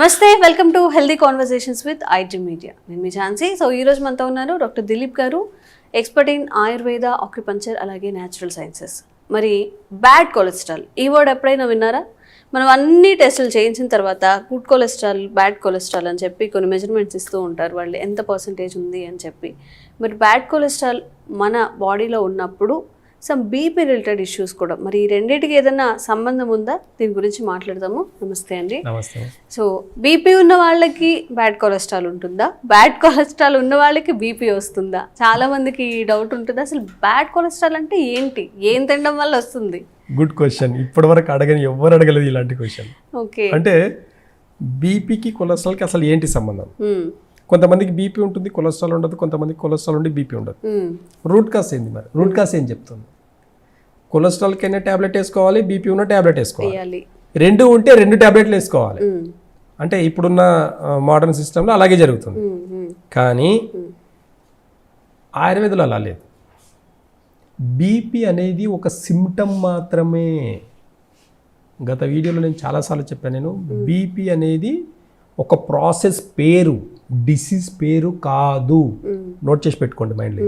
నమస్తే, welcome to healthy conversations with IT media. నేను మీ Jhansi. So ఈరోజు మనతో ఉన్నారు డాక్టర్ దిలీప్ గారు, ఎక్స్పర్ట్ ఇన్ ఆయుర్వేద, ఆక్యుపంచర్, అలాగే న్యాచురల్ సైన్సెస్. మరి బ్యాడ్ కొలెస్ట్రాల్ ఈ వర్డ్ ఎప్పుడైనా విన్నారా? మనం అన్ని టెస్టులు చేయించిన తర్వాత గుడ్ కొలెస్ట్రాల్, బ్యాడ్ కొలెస్ట్రాల్ అని చెప్పి కొన్ని మెజర్మెంట్స్ ఇస్తూ ఉంటారు, వాళ్ళు ఎంత పర్సంటేజ్ ఉంది అని చెప్పి. మరి బ్యాడ్ కొలెస్ట్రాల్ మన బాడీలో ఉన్నప్పుడు సమ్ బీపీ రిలేటెడ్ ఇష్యూస్ కూడా, మరి ఈ రెండింటికి ఏదైనా సంబంధం ఉందా? దీని గురించి మాట్లాడదాము. నమస్తే అండి. నమస్తే. సో బీపీ ఉన్న వాళ్ళకి బ్యాడ్ కొలెస్ట్రాల్ ఉంటుందా? బ్యాడ్ కొలెస్ట్రాల్ ఉన్న వాళ్ళకి బీపీ వస్తుందా? చాలా మందికి ఈ డౌట్ ఉంటుంది. అసలు బ్యాడ్ కొలెస్ట్రాల్ అంటే ఏంటి, ఏం తినడం వల్ల వస్తుంది? Good question. ఇప్పటి వరకు ఎవరు అడగలేదు ఇలాంటి క్వశ్చన్. ఓకే, అంటే బీపీకి కొలెస్ట్రాల్కి అసలు ఏంటి సంబంధం? కొంతమందికి బీపీ ఉంటుంది, కొలెస్ట్రాల్ ఉండదు. కొంతమందికి కొలెస్ట్రాల్ ఉండి బీపీ ఉండదు. రూట్ కాస్ ఏంది? మరి రూట్ కాస్ ఏం చెప్తుంది? కొలెస్ట్రాల్కి అయినా ట్యాబ్లెట్ వేసుకోవాలి, బీపీ ఉన్న ట్యాబ్లెట్ వేసుకోవాలి. రెండు ఉంటే 2 ట్యాబ్లెట్లు వేసుకోవాలి. అంటే ఇప్పుడున్న మోడర్న్ సిస్టంలో అలాగే జరుగుతుంది. కానీ ఆయుర్వేదంలో అలా లేదు. బీపీ అనేది ఒక సిమ్టమ్ మాత్రమే. గత వీడియోలో నేను చాలాసార్లు చెప్పాను. నేను బీపీ అనేది ఒక ప్రాసెస్ పేరు, డిసీజ్ పేరు కాదు. నోట్ చేసి పెట్టుకోండి మైండ్లో.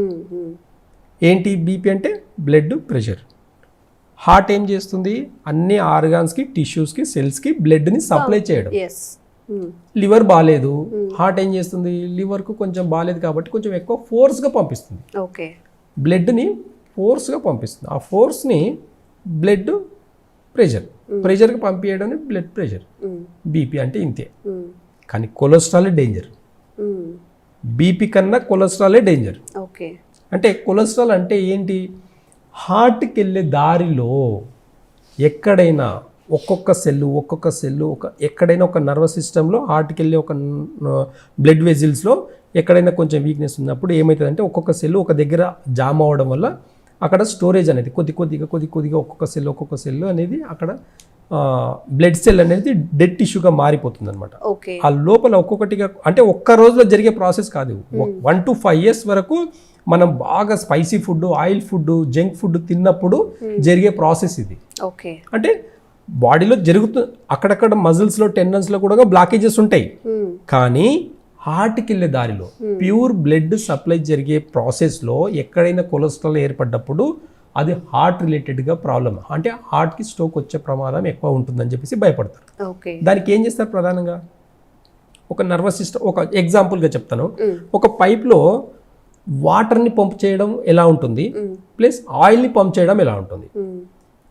ఏంటి బీపీ అంటే? Blood pressure. హార్ట్ ఏం చేస్తుంది? అన్ని ఆర్గాన్స్కి, టిష్యూస్కి, సెల్స్కి బ్లడ్ని సప్లై చేయడం. లివర్ బాగాలేదు, హార్ట్ ఏం చేస్తుంది? లివర్కు కొంచెం బాగాలేదు కాబట్టి కొంచెం ఎక్కువ ఫోర్స్గా పంపిస్తుంది. బ్లడ్ని ఫోర్స్గా పంపిస్తుంది. ఆ ఫోర్స్ని బ్లడ్ ప్రెషర్కి పంపించడం బ్లడ్ ప్రెషర్. బీపీ అంటే ఇంతే. కానీ కొలెస్ట్రాల్ డేంజర్. బీపీ కన్నా కొలెస్ట్రాలే డేంజర్. అంటే కొలెస్ట్రాల్ అంటే ఏంటి? హార్ట్కి వెళ్ళే దారిలో ఎక్కడైనా ఒక్కొక్క సెల్లు ఎక్కడైనా ఒక నర్వస్ సిస్టంలో హార్ట్కి వెళ్ళే ఒక బ్లడ్ వెజిల్స్లో ఎక్కడైనా కొంచెం వీక్నెస్ ఉన్నప్పుడు ఏమవుతుందంటే ఒక్కొక్క సెల్లు ఒక దగ్గర జామ్ అవ్వడం వల్ల అక్కడ స్టోరేజ్ అనేది కొద్దిగా ఒక్కొక్క సెల్లు అనేది అక్కడ బ్లడ్ సెల్ అనేది డెడ్ టిష్యూగా మారిపోతుంది అనమాట. ఆ లోపల ఒక్కొక్కటిగా, అంటే ఒక్క రోజులో జరిగే ప్రాసెస్ కాదు. 1 to 5 years వరకు మనం బాగా spicy food, oil food, junk food తిన్నప్పుడు జరిగే ప్రాసెస్ ఇది. అంటే బాడీలో జరుగుతుంది. అక్కడక్కడ మజిల్స్లో, టెండన్స్లో కూడా బ్లాకేజెస్ ఉంటాయి. కానీ హార్ట్కి వెళ్ళే దారిలో ప్యూర్ బ్లడ్ సప్లై జరిగే ప్రాసెస్లో ఎక్కడైనా కొలెస్ట్రాల్ ఏర్పడ్డప్పుడు అది హార్ట్ రిలేటెడ్గా ప్రాబ్లం, అంటే హార్ట్కి స్ట్రోక్ వచ్చే ప్రమాదం ఎక్కువ ఉంటుందని చెప్పేసి భయపడతారు. దానికి ఏం చేస్తారు? ప్రధానంగా ఒక నర్వస్ సిస్టమ్, ఒక ఎగ్జాంపుల్గా చెప్తాను. ఒక పైప్లో వాటర్ని పంప్ చేయడం ఎలా ఉంటుంది, ప్లస్ ఆయిల్ని పంప్ చేయడం ఎలా ఉంటుంది.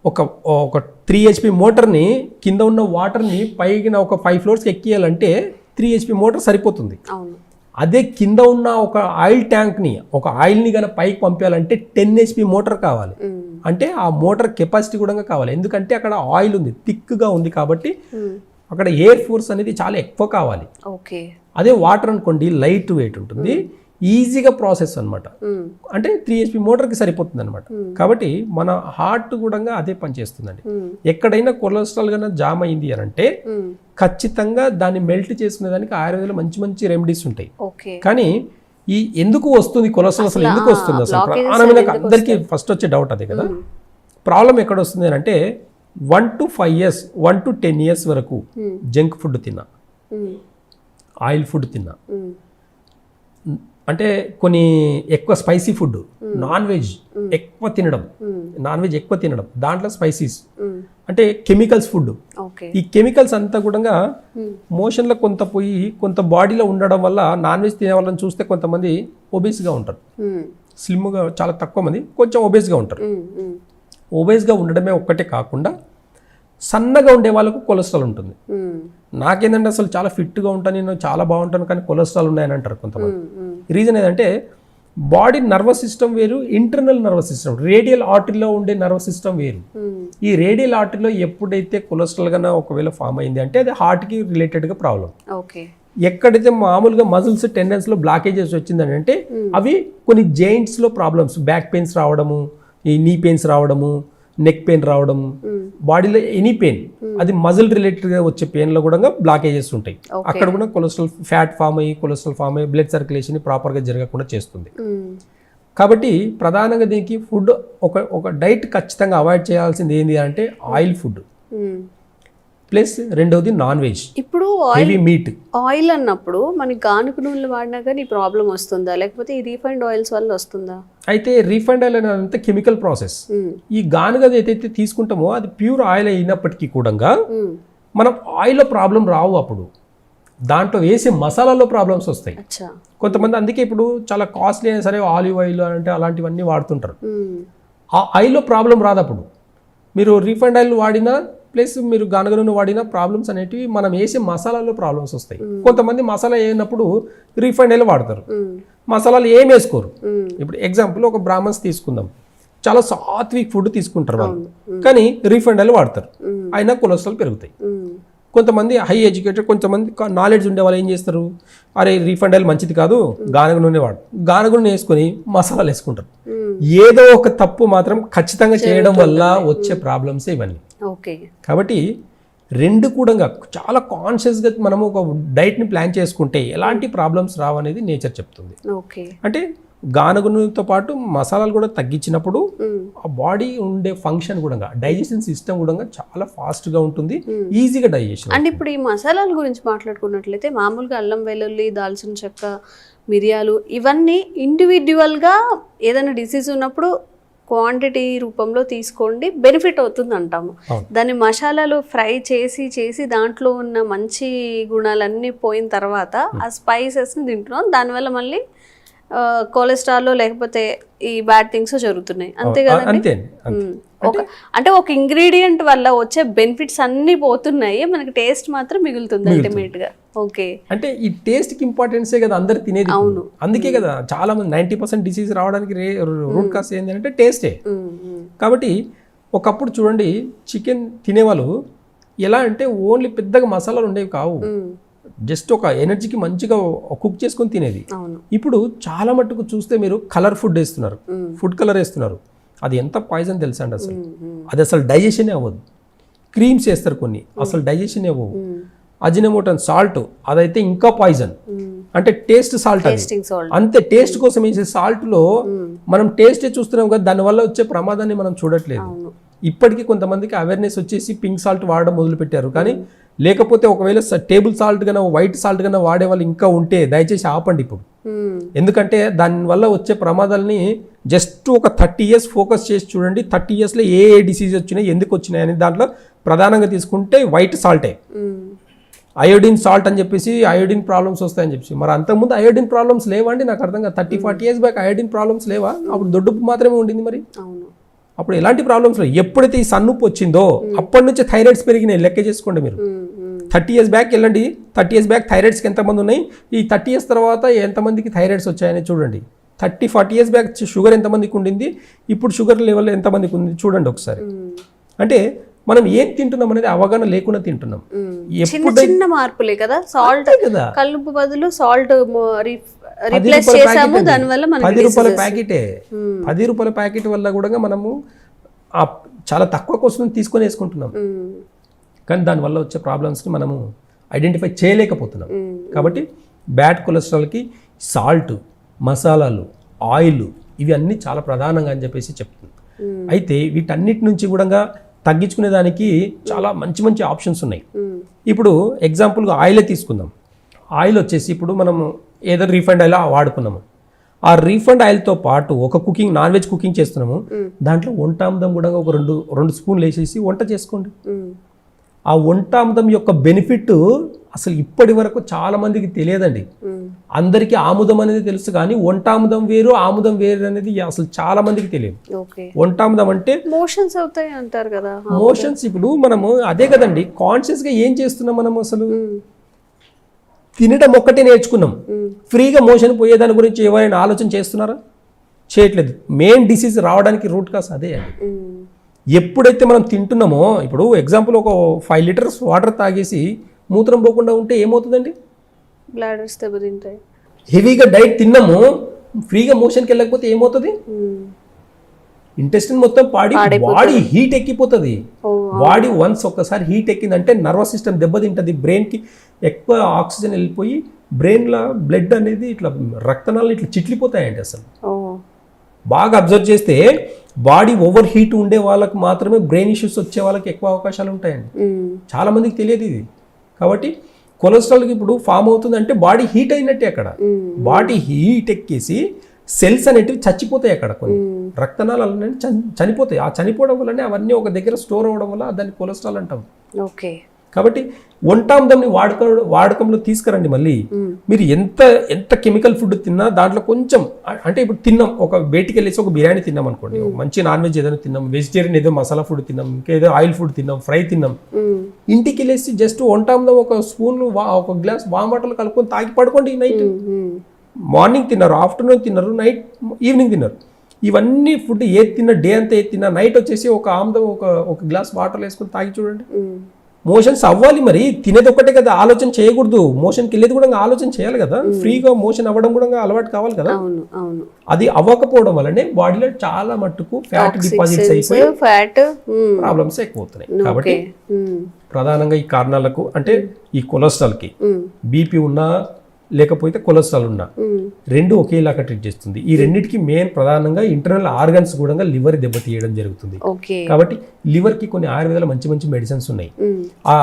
ఒక 3 HP మోటార్ని కింద ఉన్న వాటర్ని పైన ఒక 5 floors ఎక్కియాలంటే 3 HP మోటార్ సరిపోతుంది. అదే కింద ఉన్న ఒక ఆయిల్ ట్యాంక్ని, ఒక ఆయిల్ని కనుక పైకి పంపించాలంటే 10 HP మోటార్ కావాలి. అంటే ఆ మోటార్ కెపాసిటీ కూడా కావాలి. ఎందుకంటే అక్కడ ఆయిల్ ఉంది, థిక్గా ఉంది కాబట్టి అక్కడ ఎయిర్ ఫోర్స్ అనేది చాలా ఎక్కువ కావాలి. అదే వాటర్ అనుకోండి, లైట్ వెయిట్ ఉంటుంది, ఈజీగా ప్రాసెస్ అనమాట. అంటే 3 HP మోటార్కి సరిపోతుంది అనమాట. కాబట్టి మన హార్ట్ కూడా అదే పనిచేస్తుందండి. ఎక్కడైనా కొలెస్ట్రాల్ కన్నా జామ్ అయింది అని అంటే ఖచ్చితంగా దాన్ని మెల్ట్ చేసుకునే దానికి ఆయుర్వేదంలో మంచి రెమెడీస్ ఉంటాయి. కానీ ఈ ఎందుకు వస్తుంది కొలెస్ట్రాల్, అసలు ఎందుకు వస్తుంది? అసలు ప్రధానమైన అందరికీ ఫస్ట్ వచ్చే డౌట్ అదే కదా. ప్రాబ్లం ఎక్కడ వస్తుంది అని అంటే 1 to 5 years, 1 to 10 years వరకు జంక్ ఫుడ్ తిన్నా, ఆయిల్ ఫుడ్ తిన్నా, అంటే కొన్ని ఎక్కువ స్పైసీ ఫుడ్, నాన్ వెజ్ ఎక్కువ తినడం, దాంట్లో స్పైసీస్ అంటే కెమికల్స్ ఫుడ్. ఈ కెమికల్స్ అంతా కూడా మోషన్లో కొంత బాడీలో ఉండడం వల్ల నాన్ వెజ్ తినే వాళ్ళని చూస్తే కొంతమంది ఒబేస్గా ఉంటారు, స్లిమ్గా, చాలా తక్కువ మంది కొంచెం ఒబేస్గా ఉంటారు. ఒబేస్గా ఉండడమే ఒక్కటే కాకుండా సన్నగా ఉండే వాళ్ళకు కొలెస్ట్రాల్ ఉంటుంది. నాకేంటంటే అసలు చాలా ఫిట్గా ఉంటాను, నేను చాలా బాగుంటాను, కానీ కొలెస్ట్రాల్ ఉన్నాయని అంటారు కొంతమంది. రీజన్ ఏంటంటే బాడీ నర్వస్ సిస్టమ్ వేరు, ఇంటర్నల్ నర్వస్ సిస్టమ్, రేడియల్ ఆర్టరీలో ఉండే నర్వస్ సిస్టమ్ వేరు. ఈ రేడియల్ ఆర్టరీలో ఎప్పుడైతే కొలెస్ట్రాల్ కన్నా ఒకవేళ ఫామ్ అయింది అంటే అది హార్ట్కి రిలేటెడ్గా ప్రాబ్లం. ఎక్కడైతే మామూలుగా మజిల్స్, టెండన్స్లో బ్లాకేజెస్ వచ్చిందని అంటే అవి కొన్ని జాయింట్స్లో ప్రాబ్లమ్స్, బ్యాక్ పెయిన్స్ రావడము, ఈ నీ పెయిన్స్ రావడము, నెక్ పెయిన్ రావడం, బాడీలో ఎనీ పెయిన్, అది మజిల్ రిలేటెడ్గా వచ్చే పెయిన్లో కూడా బ్లాకేజెస్ ఉంటాయి. అక్కడ కూడా కొలెస్ట్రాల్ ఫ్యాట్ ఫామ్ అయ్యి బ్లడ్ సర్క్యులేషన్ ప్రాపర్గా జరగకుండా చేస్తుంది. కాబట్టి ప్రధానంగా దీనికి ఫుడ్ ఒక డైట్ ఖచ్చితంగా అవాయిడ్ చేయాల్సింది ఏంటి అంటే ఆయిల్ ఫుడ్. ప్లస్ రెండవది నాన్ వెజ్, ఇప్పుడు హెవీ మీట్. ఆయిల్ అన్నప్పుడు మనకి గానుగ నూనెలు వాడినా కానీ ఈ ప్రాబ్లం వస్తుందా, లేకపోతే ఈ రీఫైండ్ ఆయిల్స్ వల్ల వస్తుందా? అయితే రీఫైండ్ ఆయిల్ అనేది కెమికల్ ప్రాసెస్. ఈ గానుగది ఏదైతే తీసుకుంటామో అది ప్యూర్ ఆయిల్ అయినప్పటికీ కూడా మనం ఆయిల్లో ప్రాబ్లం రావు. అప్పుడు దాంట్లో వేసే మసాలాల్లో ప్రాబ్లమ్స్ వస్తాయి. కొంతమంది అందుకే ఇప్పుడు చాలా కాస్ట్లీ అయినా సరే ఆలివ్ ఆయిల్ అంటే అలాంటివన్నీ వాడుతుంటారు. ఆ ఆయిల్లో ప్రాబ్లం రాదు. అప్పుడు మీరు రీఫైండ్ ఆయిల్ వాడినా ప్లస్ మీరు గానుగ నూనె వాడిన ప్రాబ్లమ్స్ అనేటివి మనం వేసే మసాలాల్లో ప్రాబ్లమ్స్ వస్తాయి. కొంతమంది మసాలా వేయనప్పుడు రీఫైండ్ ఆయిల్ వాడతారు, మసాలాలు ఏం వేసుకోరు. ఇప్పుడు ఎగ్జాంపుల్ ఒక బ్రాహ్మణ్స్ తీసుకుందాం, చాలా సాత్విక్ ఫుడ్ తీసుకుంటారు వాళ్ళు, కానీ రీఫైండ్ ఆయిల్ వాడతారు, అయినా కొలెస్ట్రాల్ పెరుగుతాయి. కొంతమంది హై ఎడ్యుకేటెడ్, కొంతమంది నాలెడ్జ్ ఉండే వాళ్ళు ఏం చేస్తారు, అరే రీఫైండ్ ఆయిల్ మంచిది కాదు, గానుగ నూనె వాడు, గానుగ నూనె వేసుకొని మసాలాలు వేసుకుంటారు. ఏదో ఒక తప్పు మాత్రం ఖచ్చితంగా చేయడం వల్ల వచ్చే ప్రాబ్లమ్స్ ఇవన్నీ. కాబట్టి రెండు కూడా చాలా కాన్షియస్గా మనము ఒక డైట్ని ప్లాన్ చేసుకుంటే ఎలాంటి ప్రాబ్లమ్స్ రావనేది నేచర్ చెప్తుంది. అంటే గానుగ నూనెతో పాటు మసాలాలు కూడా తగ్గించినప్పుడు ఆ బాడీ ఉండే ఫంక్షన్ కూడా, డైజెషన్ సిస్టమ్ కూడా చాలా ఫాస్ట్గా ఉంటుంది, ఈజీగా డైజెషన్. అండ్ ఇప్పుడు ఈ మసాలాల గురించి మాట్లాడుకున్నట్లయితే మామూలుగా అల్లం వెల్లుల్లి, దాల్చిన చెక్క, మిరియాలు ఇవన్నీ ఇండివిడ్యువల్గా ఏదైనా డిసీజ్ ఉన్నప్పుడు క్వాంటిటీ రూపంలో తీసుకోండి, బెనిఫిట్ అవుతుంది అంటాము. దాన్ని మసాలాలు ఫ్రై చేసి దాంట్లో ఉన్న మంచి గుణాలన్నీ పోయిన తర్వాత ఆ స్పైసెస్ని తింటున్నాం, దానివల్ల మళ్ళీ కొలెస్ట్రాల్ లేకపోతే ఈ బ్యాడ్ థింగ్స్ జరుగుతున్నాయి, అంతే కదండి. అంటే ఒక ఇంగ్రీడియంట్ వల్ల వచ్చే బెనిఫిట్స్ అన్ని పోతున్నాయి, మనకి టేస్ట్ మాత్రం మిగులుతుంది అల్టిమేట్ గా. ఓకే, అంటే ఈ టేస్ట్ కి ఇంపార్టెన్సే కదా అందరు తినేది. అవును, అందుకే కదా చాలా మంది 90% డిసీజ్ రావడానికి రూట్ కాస్ ఏంటంటే టేస్టే. కాబట్టి ఒకప్పుడు చూడండి చికెన్ తినేవాళ్ళు ఎలా అంటే ఓన్లీ పెద్దగా మసాలాలు ఉండేవి కావు, జస్ట్ ఒక ఎనర్జీకి మంచిగా కుక్ చేసుకొని తినేది. ఇప్పుడు చాలా మట్టుకు చూస్తే మీరు కలర్ ఫుడ్ వేస్తున్నారు, ఫుడ్ కలర్ వేస్తున్నారు, అది ఎంత పాయిజన్ తెలుసా అండి. అది అసలు డైజెషనే అవ్వదు. క్రీమ్స్ వేస్తారు కొన్ని, అసలు డైజెషన్ అవ్వవు. అజినోమోటో సాల్ట్, అదైతే ఇంకా పాయిజన్. అంటే టేస్ట్ సాల్ట్, అంతే టేస్ట్ కోసం వేసే సాల్ట్ లో మనం టేస్టే చూస్తున్నాం కదా, దానివల్ల వచ్చే ప్రమాదాన్ని మనం చూడట్లేదు. ఇప్పటికీ కొంతమందికి అవేర్నెస్ వచ్చేసి పింక్ సాల్ట్ వాడడం మొదలు పెట్టారు, కానీ లేకపోతే ఒకవేళ టేబుల్ సాల్ట్ కన్నా వైట్ సాల్ట్ కన్నా వాడే వాళ్ళు ఇంకా ఉంటే దయచేసి ఆపండి ఇప్పుడు. ఎందుకంటే దానివల్ల వచ్చే ప్రమాదాలని జస్ట్ ఒక 30 years ఫోకస్ చేసి చూడండి. 30 yearsలో ఏ డిసీజ్ వచ్చినాయి, ఎందుకు వచ్చినాయి అని దాంట్లో ప్రధానంగా తీసుకుంటే వైట్ సాల్టే. అయోడిన్ సాల్ట్ అని చెప్పేసి అయోడిన్ ప్రాబ్లమ్స్ వస్తాయని చెప్పేసి, మరి అంతకుముందు అయోడిన్ ప్రాబ్లమ్స్ లేవండి? నాకు అర్థం కాదు. 30-40 years బ్యాక్ అయోడిన్ ప్రాబ్లమ్స్ లేవా? అప్పుడు దొడ్డుపు మాత్రమే ఉండింది. మరి అప్పుడు ఎలాంటి ప్రాబ్లమ్స్ లేవు. ఎప్పుడైతే ఈ సన్నుప్పు వచ్చిందో అప్పటి నుంచి థైరాయిడ్స్ పెరిగినాయి. లెక్క చేసుకోండి మీరు. 30 years బ్యాక్ వెళ్ళండి, 30 years బ్యాక్ థైరాయిడ్స్కి ఎంతమంది ఉన్నాయి, ఈ 30 years తర్వాత ఎంతమందికి థైరాయిడ్స్ వచ్చాయని చూడండి. 30-40 years బ్యాక్ షుగర్ ఎంతమందికి ఉండింది, ఇప్పుడు షుగర్ లెవెల్ ఎంతమందికి ఉంది చూడండి ఒకసారి. అంటే మనం ఏం తింటున్నాం అనేది అవగాహన లేకుండా తింటున్నాం. చిన్న మార్పులే కదా, సాల్ట్ కదా, కల్లుపు బదులు సాల్ట్ రీప్లేస్ చేసాము, దాని వల్ల మనకి 10 రూపాయల ప్యాకెటే. 10 రూపాయల ప్యాకెట్ వల్ల కూడా మనము చాలా తక్కువ కోసం తీసుకొని వేసుకుంటున్నాం, కానీ దానివల్ల వచ్చే ప్రాబ్లమ్స్ని మనము ఐడెంటిఫై చేయలేకపోతున్నాం. కాబట్టి బ్యాడ్ కొలెస్ట్రాల్కి సాల్ట్, మసాలాలు, ఆయిల్ ఇవి అన్నీ చాలా ప్రధానంగా అని చెప్పేసి చెప్తుంది. అయితే వీటన్నిటి నుంచి కూడా తగ్గించుకునే దానికి చాలా మంచి మంచి ఆప్షన్స్ ఉన్నాయి. ఇప్పుడు ఎగ్జాంపుల్గా ఆయిలే తీసుకుందాం. ఆయిల్ వచ్చేసి ఇప్పుడు మనము ఏదో రీఫైండ్ ఆయిల్ వాడుకున్నాము, ఆ రీఫైండ్ ఆయిల్తో పాటు ఒక కుకింగ్, నాన్ వెజ్ కుకింగ్ చేస్తున్నాము, దాంట్లో వంటామదం కూడా ఒక 2 స్పూన్లు వేసేసి వంట చేసుకోండి. ఆ వంటామదం యొక్క బెనిఫిట్ అసలు ఇప్పటి వరకు చాలా మందికి తెలియదండి. అందరికీ ఆముదం అనేది తెలుసు, కానీ వంటాముదం వేరు ఆముదం వేరు అనేది అసలు చాలా మందికి తెలియదు. వంటాముదం అంటే మోషన్స్ అవుతాయి అంటారు కదా. మోషన్స్ ఇప్పుడు మనము అదే కదండి కాన్షియస్ గా ఏం చేస్తున్నాం మనం, అసలు తినడం ఒక్కటే నేర్చుకున్నాం. ఫ్రీగా మోషన్ పోయేదాని గురించి ఎవరైనా ఆలోచన చేస్తున్నారా? చేయట్లేదు. మెయిన్ డిసీజ్ రావడానికి రూట్ కాస్ అదే అండి. ఎప్పుడైతే మనం తింటున్నామో, ఇప్పుడు ఎగ్జాంపుల్ ఒక 5 liters వాటర్ తాగేసి మూత్రం పోకుండా ఉంటే ఏమవుతుందండి? బ్లాడర్స్ దెబ్బతింటాయి. హెవీగా డైట్ తిన్నాము, ఫ్రీగా మోషన్కి వెళ్ళకపోతే ఏమవుతుంది? ఇంటెస్టిన్ మొత్తం బాడీ హీట్ ఎక్కిపోతుంది. బాడీ వన్స్ ఒక్కసారి హీట్ ఎక్కిందంటే నర్వస్ సిస్టమ్ దెబ్బతింటుంది, బ్రెయిన్కి ఎక్కువ ఆక్సిజన్ వెళ్ళిపోయి బ్రెయిన్లో బ్లడ్ అనేది ఇట్లా రక్తనాళాలు ఇట్లా చిట్లిపోతాయండి. అసలు బాగా అబ్జర్వ్ చేస్తే బాడీ ఓవర్ హీట్ ఉండే వాళ్ళకి మాత్రమే బ్రెయిన్ ఇష్యూస్ వచ్చే వాళ్ళకి ఎక్కువ అవకాశాలు ఉంటాయండి. చాలా మందికి తెలియదు ఇది. కాబట్టి కొలెస్ట్రాల్కి ఇప్పుడు ఫామ్ అవుతుంది అంటే బాడీ హీట్ అయినట్టే. అక్కడ బాడీ హీట్ ఎక్కేసి సెల్స్ అనేటివి చచ్చిపోతాయి. అక్కడ కొన్ని రక్తనాళాలు అనేవి చనిపోతాయి. ఆ చనిపోవడం వల్లనే అవన్నీ ఒక దగ్గర స్టోర్ అవ్వడం వల్ల దాన్ని కొలెస్ట్రాల్ అంటాం. ఓకే. కాబట్టి వంటాందంని వాడకంలో తీసుకురండి. మళ్ళీ మీరు ఎంత కెమికల్ ఫుడ్ తిన్నా దాంట్లో కొంచెం అంటే ఇప్పుడు తిన్నాం, ఒక బయటికి వెళ్ళేసి ఒక బిర్యానీ తిన్నాం అనుకోండి, మంచి నాన్ వెజ్ ఏదైనా తిన్నాం, వెజిటేరియన్ ఏదో మసాలా ఫుడ్ తిన్నాం, ఇంకేదో ఆయిల్ ఫుడ్ తిన్నాం, ఫ్రై తిన్నాం, ఇంటికి వెళ్ళేసి జస్ట్ వంటాందం ఒక స్పూన్ ఒక గ్లాస్ వామ్ వాటర్లో కలుపుకొని తాగి పడుకోండి. నైట్ మార్నింగ్ తిన్నారు, ఆఫ్టర్నూన్ తిన్నారు, నైట్ ఈవినింగ్ తిన్నారు. ఇవన్నీ ఫుడ్ ఏది తిన్నా, డే అంతా ఏది తిన్నా, నైట్ వచ్చేసి ఒక ఆమ్దం ఒక గ్లాస్ వాటర్లో వేసుకొని తాగి చూడండి. మోషన్స్ అవ్వాలి. మరి తినేది ఒక్కటే కదా, ఆలోచన చేయకూడదు. మోషన్కి వెళ్ళేది కూడా ఆలోచన చేయాలి కదా. ఫ్రీగా మోషన్ అవ్వడం కూడా అలవాటు కావాలి కదా. అది అవ్వకపోవడం వల్లనే బాడీలో చాలా మట్టుకు ఫ్యాట్ డిపాజిట్స్ అయిపోయి ప్రాబ్లమ్స్ ఎక్కువ అవుతున్నాయి. కాబట్టి ప్రధానంగా ఈ కారణాలకు అంటే ఈ కొలెస్ట్రాల్కి బీపీ ఉన్నా లేకపోతే కొలెస్ట్రాల్ ఉన్నా రెండు ఒకేలాగా ట్రీట్ చేస్తుంది. ఈ రెండింటికి మెయిన్ ప్రధానంగా ఇంటర్నల్ ఆర్గన్స్ కూడా లివర్ దెబ్బతీయడం జరుగుతుంది. కాబట్టి లివర్ కి కొన్ని ఆయుర్వేదాల మంచి మెడిసిన్స్ ఉన్నాయి.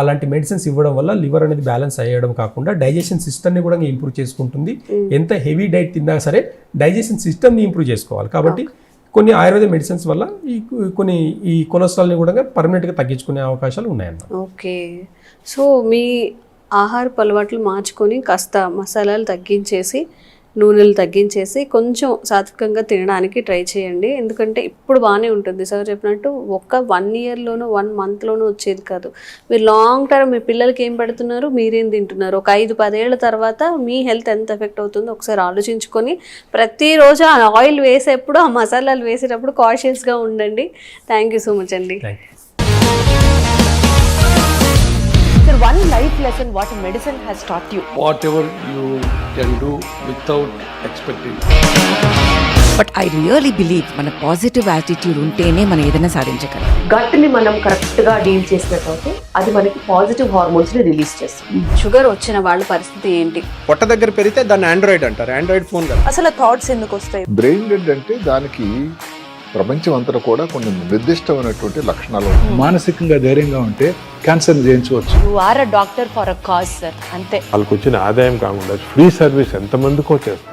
అలాంటి మెడిసిన్స్ ఇవ్వడం వల్ల లివర్ అనేది బ్యాలెన్స్ అయ్యడం కాకుండా డైజెషన్ సిస్టమ్ ని కూడా ఇంప్రూవ్ చేసుకుంటుంది. ఎంత హెవీ డైట్ తిన్నా సరే డైజెషన్ సిస్టమ్ ని ఇంప్రూవ్ చేసుకోవాలి. కాబట్టి కొన్ని ఆయుర్వేద మెడిసిన్స్ వల్ల ఈ కొలెస్ట్రాల్ ని కూడా పర్మనెంట్ గా తగ్గించుకునే అవకాశాలు ఉన్నాయన్నమాట. ఓకే. సో మీ ఆహారపు అలవాట్లు మార్చుకొని కాస్త మసాలాలు తగ్గించేసి, నూనెలు తగ్గించేసి కొంచెం సాత్వికంగా తినడానికి ట్రై చేయండి. ఎందుకంటే ఇప్పుడు బాగానే ఉంటుంది. సార్ చెప్పినట్టు 1 ఇయర్లోనూ 1 మంత్లోనూ వచ్చేది కాదు. మీరు లాంగ్ టర్మ్ మీ పిల్లలకి ఏం పెడుతున్నారు, మీరేం తింటున్నారు, ఒక 5-10 ఏళ్ల తర్వాత మీ హెల్త్ ఎంత ఎఫెక్ట్ అవుతుందో ఒకసారి ఆలోచించుకొని ప్రతిరోజు ఆ ఆయిల్ వేసేప్పుడు, ఆ మసాలాలు వేసేటప్పుడు కాషియస్గా ఉండండి. థ్యాంక్ యూ సో మచ్ అండి. Sir, one life lesson what medicine has taught you. Whatever you can do without expecting. But I really believe మన పాజిటివ్ యాటిట్యూడ్ ఉంటేనే మనం ఏదైనా సాధించగలం. గట్ని మనం కరెక్ట్గా డీల్ చేసినట్లయితే అది మనకి పాజిటివ్ హార్మోన్స్ని రిలీజ్ చేస్తుంది. షుగర్ వచ్చిన వాళ్ళ పరిస్థితి ఏంటి? పొట్ట దగ్గర పెరిగితే దాన్ని ఆండ్రాయిడ్ అంటారు, ఆండ్రాయిడ్ ఫోన్ కదా. అసలు థాట్స్ ఎందుకు వస్తాయి? బ్రెయిన్ డెడ్ అంటే దానికి ప్రపంచం అంతా కూడా కొన్ని నిర్దిష్టమైనటువంటి లక్షణాలు ఉంటాయి. మానసికంగా ధైర్యంగా ఉంటే క్యాన్సర్ జయించవచ్చు. You are a doctor for a cause, sir. అంతే. వాళ్ళకి వచ్చిన ఆదాయం కాకుండా ఫ్రీ సర్వీస్ ఎంతమందికో చేస్తుంది.